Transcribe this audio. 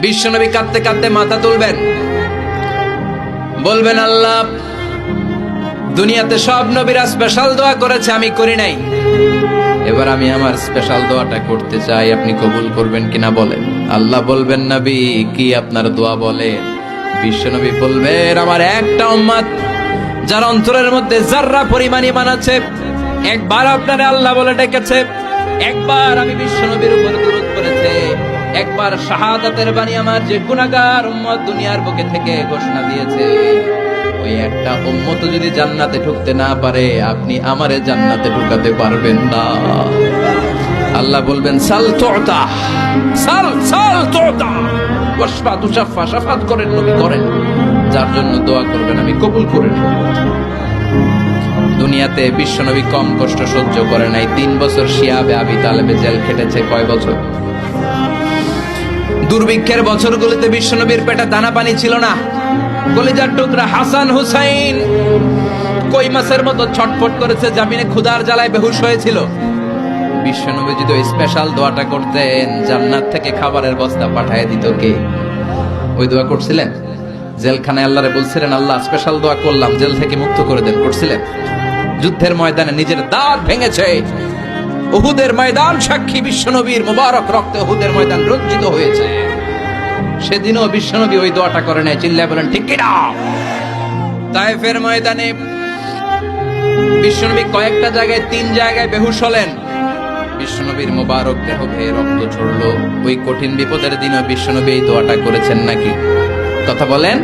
বিশ্বনবী কাঁদতে কাঁদতে মাথা তুলবেন, বলবেন আল্লাহ, দুনিয়াতে সব নবীরা স্পেশাল দোয়া করেছে, আমি করি নাই, এবার আমি আমার স্পেশাল দোয়াটা করতে চাই, আপনি কবুল করবেন কিনা বলেন। আল্লাহ বলবেন, নবী কি আপনার দোয়া বলেন? বিশ্বনবী বলবেন, আমার একটা উম্মত যার অন্তরের মধ্যে যাররা পরিমাণ ঈমান আছে, একবার আপনারে আল্লাহ বলে ডেকেছে, একবার আমি বিশ্বনবীর উপর দুরূদ পড়েছে, একবার শাহাদাতের বাণী আমার যে গুনাহগার উম্মত দুনিয়ার বুকে থেকে ঘোষণা দিয়েছে, ওই একটা উম্মত যদি জান্নাতে ঢুকতে না পারে, আপনি আমারে জান্নাতে ঢুকাতে পারবেন না। আল্লাহ বলবেন, সাল তুতা, সাল সাল তুতা, ওয়াশফা তুশাফা, শাফাত করেন নবী করেন, যার জন্য দোয়া করবেন আমি কবুল করে নেব। দুনিয়াতে বিশ্বনবী কম কষ্ট সহ্য করে নাই। 3 বছর শিয়াবে আবি তালেবে জেল খেটেছে। কয় বছর? দুর্ভিক্ষের বছরগুলোতে বিশ্বনবীর পেটে দানা পানি ছিল না। কলিজার টুকরা হাসান হুসাইন কই মাছের মতো ছটফট করেছে, জামিনে ক্ষুধার জ্বালায় বেহুশ হয়েছিল। বিশ্বনবী যদি ওই স্পেশাল দোয়াটা করতেন, জান্নাত থেকে খাবারের বস্তা পাঠিয়ে দিত কে? ওই দোয়া করছিলেন? জেলখানায় আল্লাহরে বলছিলেন, আল্লাহ স্পেশাল দোয়া করলাম, জেল থেকে মুক্ত করে দেন, করছিলেন? যুদ্ধের ময়দানে নিজের দাঁত ভেঙেছে, উহুদের ময়দান সাক্ষী, বিশ্বনবীর মুবারক রক্তে উহুদের ময়দান রঞ্জিত হয়েছে। সেদিনও বিশ্বনবী ওই দোয়াটা করে নাই। চিল্লায় বলেন ঠিক কিনা? তায়েফের ময়দানে বিশ্বনবী কয়েকটা জায়গায়, 3 জায়গায় বেহুশ হলেন। বিশ্বনবীর মুবারক দেহ বেয়ে রক্ত ঝরলো। ওই কঠিন বিপদের দিনও বিশ্বনবী এই দোয়াটা করেছেন নাকি? কথা বলেন।